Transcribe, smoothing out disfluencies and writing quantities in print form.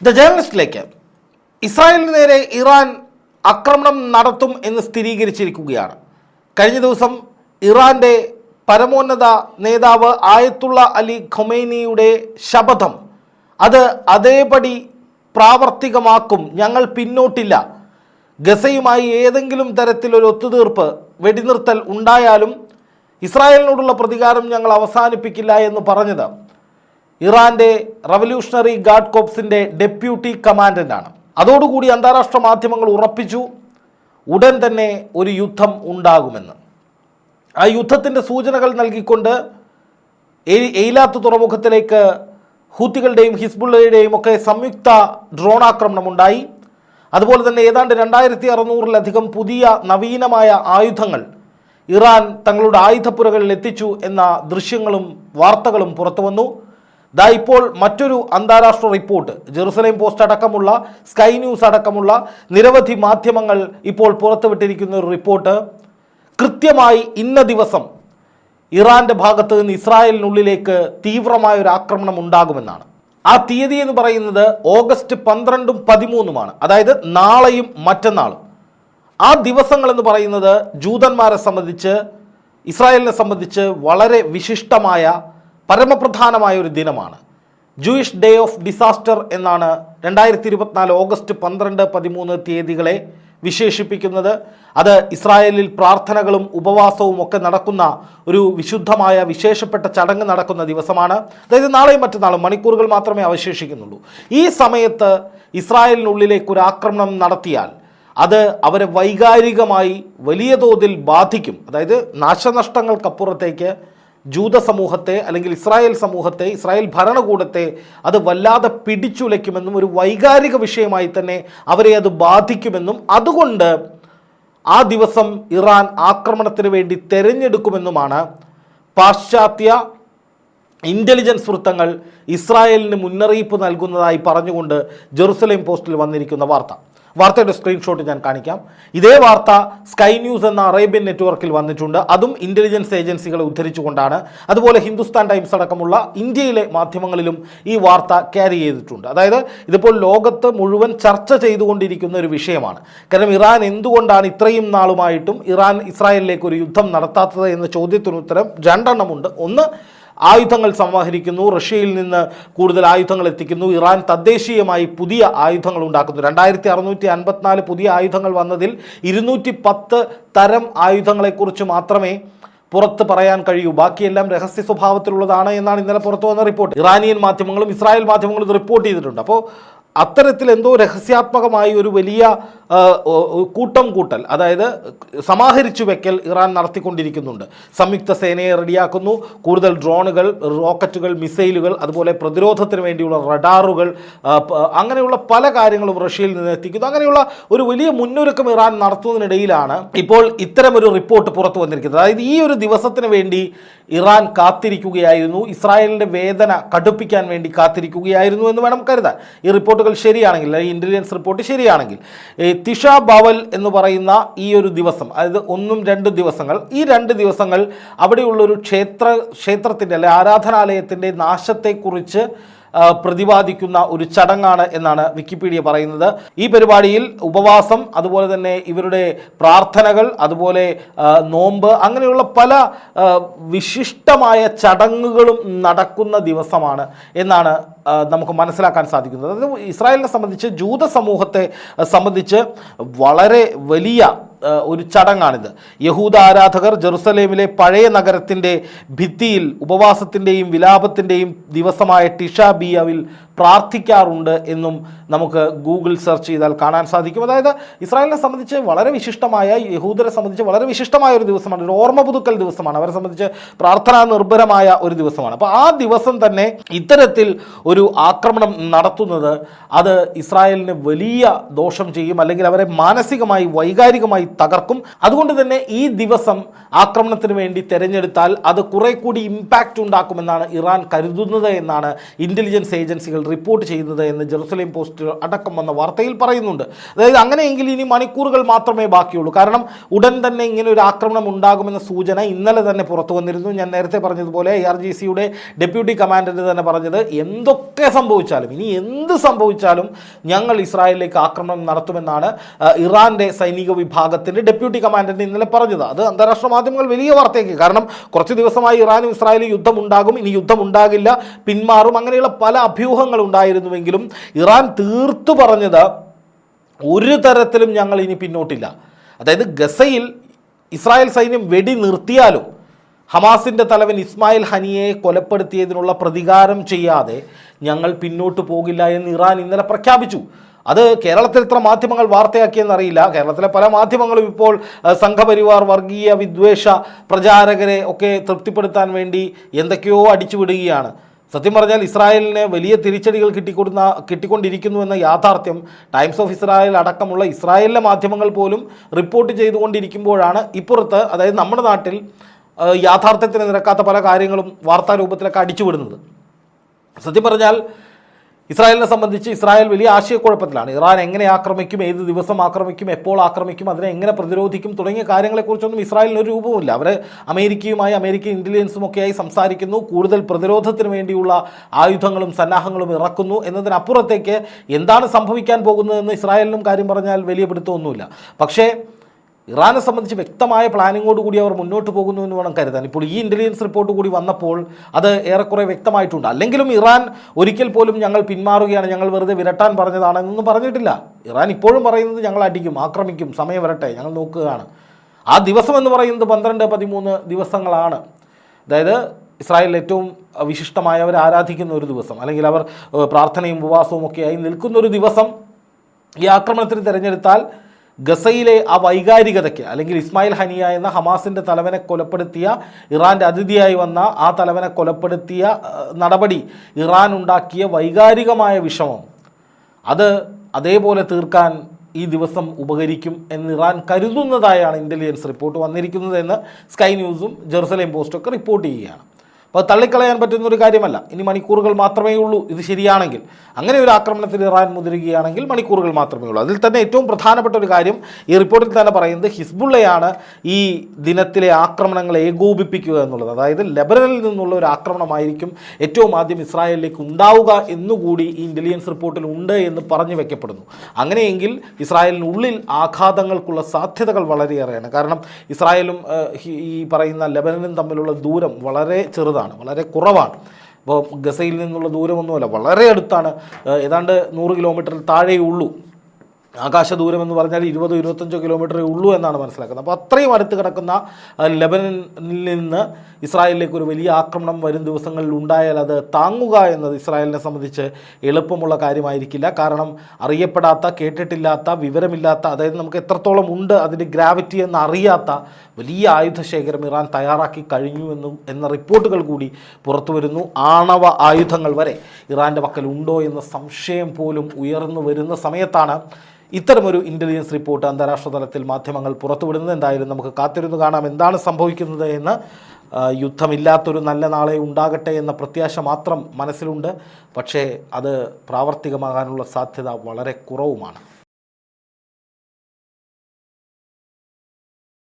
The ജേർണലിസ്റ്റിലേക്ക് ഇസ്രായേലിന് നേരെ Iran ആക്രമണം നടത്തും എന്ന് സ്ഥിരീകരിച്ചിരിക്കുകയാണ്. കഴിഞ്ഞ ദിവസം ഇറാൻ്റെ പരമോന്നത നേതാവ് ആയത്തുള്ള അലി ഖൊമൈനിയുടെ ശപഥം അത് അതേപടി പ്രാവർത്തികമാക്കും, ഞങ്ങൾ പിന്നോട്ടില്ല, ഗസയുമായി ഏതെങ്കിലും തരത്തിലൊരു ഒത്തുതീർപ്പ് വെടിനിർത്തൽ ഉണ്ടായാലും ഇസ്രായേലിനോടുള്ള പ്രതികാരം ഞങ്ങൾ അവസാനിപ്പിക്കില്ല എന്ന് പറഞ്ഞത് ഇറാൻ്റെ റവല്യൂഷണറി ഗാർഡ് കോപ്സിൻ്റെ ഡെപ്യൂട്ടി കമാൻഡൻ്റാണ്. അതോടുകൂടി അന്താരാഷ്ട്ര മാധ്യമങ്ങൾ ഉറപ്പിച്ചു ഉടൻ തന്നെ ഒരു യുദ്ധം ഉണ്ടാകുമെന്ന്. ആ യുദ്ധത്തിൻ്റെ സൂചനകൾ നൽകിക്കൊണ്ട് എയ്ലാത്ത് തുറമുഖത്തിലേക്ക് ഹൂത്തികളുടെയും ഹിസ്ബുള്ളയുടെയും ഒക്കെ സംയുക്ത ഡ്രോൺ ആക്രമണം ഉണ്ടായി. അതുപോലെ തന്നെ ഏതാണ്ട് 2600-ലധികം പുതിയ നവീനമായ ആയുധങ്ങൾ ഇറാൻ തങ്ങളുടെ ആയുധപ്പുരകളിൽ എത്തിച്ചു എന്ന ദൃശ്യങ്ങളും വാർത്തകളും പുറത്തു വന്നു. ഇപ്പോൾ മറ്റൊരു അന്താരാഷ്ട്ര റിപ്പോർട്ട്, ജെറുസലേം പോസ്റ്റ് അടക്കമുള്ള സ്കൈ ന്യൂസ് അടക്കമുള്ള നിരവധി മാധ്യമങ്ങൾ ഇപ്പോൾ പുറത്തുവിട്ടിരിക്കുന്ന ഒരു റിപ്പോർട്ട്, കൃത്യമായി ഇന്ന ദിവസം ഇറാൻ്റെ ഭാഗത്ത് നിന്ന് ഇസ്രായേലിനുള്ളിലേക്ക് തീവ്രമായൊരു ആക്രമണം ഉണ്ടാകുമെന്നാണ്. ആ തീയതി എന്ന് പറയുന്നത് ഓഗസ്റ്റ് 12ഉം 13ഉമാണ്, അതായത് നാളെയും മറ്റന്നാളും. ആ ദിവസങ്ങളെന്ന് പറയുന്നത് ജൂതന്മാരെ സംബന്ധിച്ച്, ഇസ്രായേലിനെ സംബന്ധിച്ച് വളരെ വിശിഷ്ടമായ പരമപ്രധാനമായ ഒരു ദിനമാണ്. ജൂയിഷ് ഡേ ഓഫ് ഡിസാസ്റ്റർ എന്നാണ് 2024 ഓഗസ്റ്റ് 12, 13 തീയതികളെ വിശേഷിപ്പിക്കുന്നത്. അത് ഇസ്രായേലിൽ പ്രാർത്ഥനകളും ഉപവാസവും ഒക്കെ നടക്കുന്ന ഒരു വിശുദ്ധമായ വിശേഷപ്പെട്ട ചടങ്ങ് നടക്കുന്ന ദിവസമാണ്. അതായത് നാളെയും മറ്റന്നാളും മണിക്കൂറുകൾ മാത്രമേ അവശേഷിക്കുന്നുള്ളൂ. ഈ സമയത്ത് ഇസ്രായേലിനുള്ളിലേക്ക് ഒരു ആക്രമണം നടത്തിയാൽ അത് അവരെ വൈകാരികമായി വലിയ തോതിൽ ബാധിക്കും. അതായത് നാശനഷ്ടങ്ങൾക്കപ്പുറത്തേക്ക് ജൂത സമൂഹത്തെ അല്ലെങ്കിൽ ഇസ്രായേൽ സമൂഹത്തെ, ഇസ്രായേൽ ഭരണകൂടത്തെ അത് വല്ലാതെ പിടിച്ചുലയ്ക്കുമെന്നും ഒരു വൈകാരിക വിഷയമായി തന്നെ അവരെ അത് ബാധിക്കുമെന്നും അതുകൊണ്ട് ആ ദിവസം ഇറാൻ ആക്രമണത്തിന് വേണ്ടി തെരഞ്ഞെടുക്കുമെന്നുമാണ് പാശ്ചാത്യ ഇൻ്റലിജൻസ് വൃത്തങ്ങൾ ഇസ്രായേലിന് മുന്നറിയിപ്പ് നൽകുന്നതായി പറഞ്ഞുകൊണ്ട് ജെറുസലേം പോസ്റ്റിൽ വന്നിരിക്കുന്ന വാർത്തയുടെ സ്ക്രീൻഷോട്ട് ഞാൻ കാണിക്കാം. ഇതേ വാർത്ത സ്കൈ ന്യൂസ് എന്ന അറേബ്യൻ നെറ്റ്വർക്കിൽ വന്നിട്ടുണ്ട്. അതും ഇൻ്റലിജൻസ് ഏജൻസികളെ ഉദ്ധരിച്ചുകൊണ്ടാണ്. അതുപോലെ ഹിന്ദുസ്ഥാൻ ടൈംസ് അടക്കമുള്ള ഇന്ത്യയിലെ മാധ്യമങ്ങളിലും ഈ വാർത്ത ക്യാരി ചെയ്തിട്ടുണ്ട്. അതായത് ഇതിപ്പോൾ ലോകത്ത് മുഴുവൻ ചർച്ച ചെയ്തുകൊണ്ടിരിക്കുന്ന ഒരു വിഷയമാണ്. കാരണം ഇറാൻ എന്തുകൊണ്ടാണ് ഇത്രയും നാളുമായിട്ടും ഇറാൻ ഇസ്രായേലിലേക്ക് ഒരു യുദ്ധം നടത്താത്തത് എന്ന ചോദ്യത്തിന് ഉത്തരം രണ്ടെണ്ണമുണ്ട്. ഒന്ന്, ആയുധങ്ങൾ സമാഹരിക്കുന്നു, റഷ്യയിൽ നിന്ന് കൂടുതൽ ആയുധങ്ങൾ എത്തിക്കുന്നു, ഇറാൻ തദ്ദേശീയമായി പുതിയ ആയുധങ്ങൾ ഉണ്ടാക്കുന്നു. 2654 പുതിയ ആയുധങ്ങൾ വന്നതിൽ 210 തരം ആയുധങ്ങളെക്കുറിച്ച് മാത്രമേ പുറത്ത് പറയാൻ കഴിയൂ, ബാക്കിയെല്ലാം രഹസ്യ സ്വഭാവത്തിലുള്ളതാണ് എന്നാണ് ഇന്നലെ പുറത്തു വന്ന റിപ്പോർട്ട്. ഇറാനിയൻ മാധ്യമങ്ങളും ഇസ്രായേൽ മാധ്യമങ്ങളും ഇത് റിപ്പോർട്ട് ചെയ്തിട്ടുണ്ട്. അപ്പോൾ അത്തരത്തിൽ എന്തോ രഹസ്യാത്മകമായി ഒരു വലിയ കൂട്ടൽ, അതായത് സമാഹരിച്ചു വെക്കൽ ഇറാൻ നടത്തിക്കൊണ്ടിരിക്കുന്നുണ്ട്. സംയുക്ത സേനയെ റെഡിയാക്കുന്നു, കൂടുതൽ ഡ്രോണുകൾ, റോക്കറ്റുകൾ, മിസൈലുകൾ, അതുപോലെ പ്രതിരോധത്തിന് വേണ്ടിയുള്ള റഡാറുകൾ, അങ്ങനെയുള്ള പല കാര്യങ്ങളും റഷ്യയിൽ നിന്ന് എത്തിക്കുന്നു. അങ്ങനെയുള്ള ഒരു വലിയ മുന്നൊരുക്കം ഇറാൻ നടത്തുന്നതിനിടയിലാണ് ഇപ്പോൾ ഇത്തരമൊരു റിപ്പോർട്ട് പുറത്തു വന്നിരിക്കുന്നത്. അതായത് ഈ ഒരു ദിവസത്തിന് വേണ്ടി ഇറാൻ കാത്തിരിക്കുകയായിരുന്നു, ഇസ്രായേലിൻ്റെ വേദന കടുപ്പിക്കാൻ വേണ്ടി കാത്തിരിക്കുകയായിരുന്നു എന്ന് വേണം കരുതാൻ. ഈ റിപ്പോർട്ടുകൾ ശരിയാണെങ്കിൽ, ഈ ഇൻ്റലിജൻസ് റിപ്പോർട്ട് ശരിയാണെങ്കിൽ, തിഷ ബവൽ എന്ന് പറയുന്ന ഈ ഒരു ദിവസം, അതായത് 1-2 ദിവസങ്ങൾ, ഈ 2 ദിവസങ്ങൾ അവിടെയുള്ളൊരു ക്ഷേത്രത്തിൻ്റെ അല്ലെ ആരാധനാലയത്തിൻ്റെ നാശത്തെക്കുറിച്ച് പ്രതിപാദിക്കുന്ന ഒരു ചടങ്ങാണ് എന്നാണ് വിക്കിപീഡിയ പറയുന്നത്. ഈ പരിപാടിയിൽ ഉപവാസം, അതുപോലെ തന്നെ ഇവരുടെ പ്രാർത്ഥനകൾ, അതുപോലെ നോമ്പ്, അങ്ങനെയുള്ള പല വിശിഷ്ടമായ ചടങ്ങുകളും നടക്കുന്ന ദിവസമാണ് എന്നാണ് നമുക്ക് മനസ്സിലാക്കാൻ സാധിക്കുന്നത്. അത് ഇസ്രായേലിനെ സംബന്ധിച്ച്, ജൂത സമൂഹത്തെ സംബന്ധിച്ച് വളരെ വലിയ ഒരു ചടങ്ങാണിത്. യഹൂദ ആരാധകർ ജെറുസലേമിലെ പഴയ നഗരത്തിൻ്റെ ഭിത്തിയിൽ ഉപവാസത്തിൻ്റെയും വിലാപത്തിൻ്റെയും ദിവസമായ ടിഷ ബിയവിൽ പ്രാർത്ഥിക്കാറുണ്ട് എന്നും നമുക്ക് ഗൂഗിൾ സെർച്ച് ചെയ്താൽ കാണാൻ സാധിക്കും. അതായത് ഇസ്രായേലിനെ സംബന്ധിച്ച് വളരെ വിശിഷ്ടമായ, യഹൂദരെ സംബന്ധിച്ച് വളരെ വിശിഷ്ടമായ ഒരു ദിവസമാണ്, ഒരു ഓർമ്മ പുതുക്കൽ ദിവസമാണ്, അവരെ സംബന്ധിച്ച് പ്രാർത്ഥനാ നിർഭരമായ ഒരു ദിവസമാണ്. അപ്പോൾ ആ ദിവസം തന്നെ ഇത്തരത്തിൽ ഒരു ആക്രമണം നടത്തുന്നത് അത് ഇസ്രായേലിന് വലിയ ദോഷം ചെയ്യും, അല്ലെങ്കിൽ അവരെ മാനസികമായി വൈകാരികമായി തകർക്കും. അതുകൊണ്ട് തന്നെ ഈ ദിവസം ആക്രമണത്തിന് വേണ്ടി തിരഞ്ഞെടുത്താൽ അത് കുറെ കൂടി ഇമ്പാക്റ്റ് ഉണ്ടാക്കുമെന്നാണ് ഇറാൻ കരുതുന്നത് എന്നാണ് ഇൻ്റലിജൻസ് ഏജൻസികൾ റിപ്പോർട്ട് ചെയ്യുന്നത് എന്ന് ജെറുസലേം പോസ്റ്റ് അടക്കം വന്ന വാർത്തയിൽ പറയുന്നുണ്ട്. അതായത് അങ്ങനെയെങ്കിൽ ഇനി മണിക്കൂറുകൾ മാത്രമേ ബാക്കിയുള്ളൂ. കാരണം ഉടൻ തന്നെ ഇങ്ങനെ ഒരു ആക്രമണം ഉണ്ടാകുമെന്ന സൂചന ഇന്നലെ തന്നെ പുറത്തു വന്നിരുന്നു. ഞാൻ നേരത്തെ പറഞ്ഞതുപോലെ IRGCയുടെ ഡെപ്യൂട്ടി കമാൻഡന്റ് തന്നെ പറഞ്ഞത് എന്തൊക്കെ സംഭവിച്ചാലും, ഇനി എന്ത് സംഭവിച്ചാലും ഞങ്ങൾ ഇസ്രായേലിലേക്ക് ആക്രമണം നടത്തുമെന്നാണ് ഇറാന്റെ സൈനിക വിഭാഗത്തിന്റെ ഡെപ്യൂട്ടി കമാൻഡന്റ് ഇന്നലെ പറഞ്ഞത്. അത് അന്താരാഷ്ട്ര മാധ്യമങ്ങൾ വലിയ വാർത്തയാക്കി. കാരണം കുറച്ച് ദിവസമായി ഇറാനും ഇസ്രായേലും യുദ്ധമുണ്ടാകും, ഇനി യുദ്ധമുണ്ടാകില്ല, പിന്മാറും, അങ്ങനെയുള്ള പല അഭ്യൂഹങ്ങൾ ഉണ്ടായിരുന്നുവെങ്കിലും ഇറാൻ തീർത്തു പറഞ്ഞത് ഒരു തരത്തിലും ഞങ്ങൾ ഇനി പിന്നോട്ടില്ല. അതായത് ഗസയിൽ ഇസ്രായേൽ സൈന്യം വെടി നിർത്തിയാലും ഹമാസിൻ്റെ തലവൻ ഇസ്മായിൽ ഹനിയെ കൊലപ്പെടുത്തിയതിനുള്ള പ്രതികാരം ചെയ്യാതെ ഞങ്ങൾ പിന്നോട്ട് പോകില്ല എന്ന് ഇറാൻ ഇന്നലെ പ്രഖ്യാപിച്ചു. അത് കേരളത്തിൽ എത്ര മാധ്യമങ്ങൾ വാർത്തയാക്കിയെന്നറിയില്ല. കേരളത്തിലെ പല മാധ്യമങ്ങളും ഇപ്പോൾ സംഘപരിവാർ, വർഗീയ വിദ്വേഷ പ്രചാരകരെ ഒക്കെ തൃപ്തിപ്പെടുത്താൻ വേണ്ടി എന്തൊക്കെയോ അടിച്ചുവിടുകയാണ്. സത്യം പറഞ്ഞാൽ ഇസ്രായേലിന് വലിയ തിരിച്ചടികൾ കിട്ടിക്കൊണ്ടിരിക്കുന്നു എന്ന യാഥാർത്ഥ്യം ടൈംസ് ഓഫ് ഇസ്രായേൽ അടക്കമുള്ള ഇസ്രായേലിലെ മാധ്യമങ്ങൾ പോലും റിപ്പോർട്ട് ചെയ്തുകൊണ്ടിരിക്കുമ്പോഴാണ് ഇപ്പുറത്ത്, അതായത് നമ്മുടെ നാട്ടിൽ യാഥാർത്ഥ്യത്തിന് നിരക്കാത്ത പല കാര്യങ്ങളും വാർത്താ രൂപത്തിലൊക്കെ അടിച്ചുവിടുന്നത്. സത്യം പറഞ്ഞാൽ ഇസ്രായേലിനെ സംബന്ധിച്ച് ഇസ്രായേൽ വലിയ ആശയക്കുഴപ്പത്തിലാണ്. ഇറാൻ എങ്ങനെ ആക്രമിക്കും, ഏത് ദിവസം ആക്രമിക്കും, എപ്പോൾ ആക്രമിക്കും, അതിനെ എങ്ങനെ പ്രതിരോധിക്കും തുടങ്ങിയ കാര്യങ്ങളെക്കുറിച്ചൊന്നും ഇസ്രായേലിന് ഒരു രൂപവുമില്ല. അവർ അമേരിക്കൻ ഇൻ്റലിജൻസും ഒക്കെയായി സംസാരിക്കുന്നു, കൂടുതൽ പ്രതിരോധത്തിന് വേണ്ടിയുള്ള ആയുധങ്ങളും സന്നാഹങ്ങളും ഇറക്കുന്നു എന്നതിനപ്പുറത്തേക്ക് എന്താണ് സംഭവിക്കാൻ പോകുന്നതെന്ന് ഇസ്രായേലിനും കാര്യം പറഞ്ഞാൽ വലിയ പിടുത്തമൊന്നുമില്ല. പക്ഷേ ഇറാനെ സംബന്ധിച്ച് വ്യക്തമായ പ്ലാനിങ്ങോട് കൂടി അവർ മുന്നോട്ട് പോകുന്നു എന്ന് വേണം കരുതാൻ. ഇപ്പോൾ ഈ ഇൻ്റലിജൻസ് റിപ്പോർട്ട് കൂടി വന്നപ്പോൾ അത് ഏറെക്കുറെ വ്യക്തമായിട്ടുണ്ട്. അല്ലെങ്കിലും ഇറാൻ ഒരിക്കൽ പോലും ഞങ്ങൾ പിന്മാറുകയാണ്, ഞങ്ങൾ വെറുതെ വിരട്ടാൻ പറഞ്ഞതാണെന്നൊന്നും പറഞ്ഞിട്ടില്ല. ഇറാൻ ഇപ്പോഴും പറയുന്നത് ഞങ്ങൾ അടിക്കും, ആക്രമിക്കും, സമയം വരട്ടെ, ഞങ്ങൾ നോക്കുകയാണ്. ആ ദിവസം എന്ന് പറയുന്നത് 12-13 ദിവസങ്ങളാണ്. അതായത് ഇസ്രായേലിൽ ഏറ്റവും വിശിഷ്ടമായവർ ആരാധിക്കുന്ന ഒരു ദിവസം, അല്ലെങ്കിൽ അവർ പ്രാർത്ഥനയും ഉപവാസവും ഒക്കെയായി നിൽക്കുന്ന ഒരു ദിവസം ഈ ആക്രമണത്തിന് തിരഞ്ഞെടുത്താൽ ഗസയിലെ ആ വൈകാരികതയ്ക്ക്, അല്ലെങ്കിൽ ഇസ്മായിൽ ഹനിയ എന്ന ഹമാസിൻ്റെ തലവനെ കൊലപ്പെടുത്തിയ, ഇറാൻ്റെ അതിഥിയായി വന്ന ആ തലവനെ കൊലപ്പെടുത്തിയ നടപടി ഇറാൻ ഉണ്ടാക്കിയ വൈകാരികമായ വിഷമം അത് അതേപോലെ തീർക്കാൻ ഈ ദിവസം ഉപകരിക്കും എന്ന് ഇറാൻ കരുതുന്നതായാണ് ഇൻ്റലിജൻസ് റിപ്പോർട്ട് വന്നിരിക്കുന്നതെന്ന് സ്കൈ ന്യൂസും ജെറുസലേം പോസ്റ്റൊക്കെ റിപ്പോർട്ട് ചെയ്യുകയാണ്. അപ്പോൾ തള്ളിക്കളയാൻ പറ്റുന്നൊരു കാര്യമല്ല. ഇനി മണിക്കൂറുകൾ മാത്രമേ ഉള്ളൂ ഇത് ശരിയാണെങ്കിൽ. അങ്ങനെ ഒരു ആക്രമണത്തിൽ ഇറാൻ മുതിരുകയാണെങ്കിൽ മണിക്കൂറുകൾ മാത്രമേ ഉള്ളൂ. അതിൽ തന്നെ ഏറ്റവും പ്രധാനപ്പെട്ട ഒരു കാര്യം ഈ റിപ്പോർട്ടിൽ തന്നെ പറയുന്നത് ഹിസ്ബുള്ളയാണ് ഈ ദിനത്തിലെ ആക്രമണങ്ങളെ ഏകോപിപ്പിക്കുക എന്നുള്ളത്. അതായത് ലെബനനിൽ നിന്നുള്ള ഒരു ആക്രമണമായിരിക്കും ഏറ്റവും ആദ്യം ഇസ്രായേലിലേക്ക് ഉണ്ടാവുക എന്നുകൂടി ഈ ഇൻ്റലിജൻസ് റിപ്പോർട്ടിൽ ഉണ്ട് എന്ന് പറഞ്ഞു വയ്ക്കപ്പെടുന്നു. അങ്ങനെയെങ്കിൽ ഇസ്രായേലിനുള്ളിൽ ആഘാതങ്ങൾക്കുള്ള സാധ്യതകൾ വളരെയേറെയാണ്. കാരണം ഇസ്രായേലും ഈ പറയുന്ന ലെബനനും തമ്മിലുള്ള ദൂരം വളരെ ചെറുതാണ്, വളരെ കുറവാണ്. ഇപ്പോൾ ഗസയിൽ നിന്നുള്ള ദൂരമൊന്നുമല്ല, വളരെ അടുത്താണ്. ഏതാണ്ട് 100 കിലോമീറ്ററിൽ താഴെയുള്ളൂ. ആകാശ ദൂരം എന്ന് പറഞ്ഞാൽ 20-25 കിലോമീറ്ററേ ഉള്ളൂ എന്നാണ് മനസ്സിലാക്കുന്നത്. അപ്പോൾ അത്രയും അടുത്ത് കിടക്കുന്ന ലെബനനിൽ നിന്ന് ഇസ്രായേലിലേക്ക് ഒരു വലിയ ആക്രമണം വരും ദിവസങ്ങളിൽ ഉണ്ടായാൽ അത് താങ്ങുക എന്നത് ഇസ്രായേലിനെ സംബന്ധിച്ച് എളുപ്പമുള്ള കാര്യമായിരിക്കില്ല. കാരണം അറിയപ്പെടാത്ത, കേട്ടിട്ടില്ലാത്ത, വിവരമില്ലാത്ത, അതായത് നമുക്ക് എത്രത്തോളം ഉണ്ട് അതിൻ്റെ ഗ്രാവിറ്റി എന്ന് അറിയാത്ത വലിയ ആയുധശേഖരം ഇറാൻ തയ്യാറാക്കി കഴിഞ്ഞു എന്ന റിപ്പോർട്ടുകൾ കൂടി പുറത്തു വരുന്നു. ആണവ ആയുധങ്ങൾ വരെ ഇറാൻ്റെ പക്കൽ ഉണ്ടോ എന്ന സംശയം പോലും ഉയർന്നു വരുന്ന സമയത്താണ് ഇത്തരമൊരു ഇൻ്റലിജൻസ് റിപ്പോർട്ട് അന്താരാഷ്ട്ര തലത്തിൽ മാധ്യമങ്ങൾ പുറത്തുവിടുന്നത്. എന്തായാലും നമുക്ക് കാത്തിരുന്ന് കാണാം എന്താണ് സംഭവിക്കുന്നത് എന്ന്. യുദ്ധമില്ലാത്തൊരു നല്ല നാളെ ഉണ്ടാകട്ടെ എന്ന പ്രത്യാശ മാത്രം മനസ്സിലുണ്ട്. പക്ഷേ അത് പ്രാവർത്തികമാകാനുള്ള സാധ്യത വളരെ കുറവുമാണ്.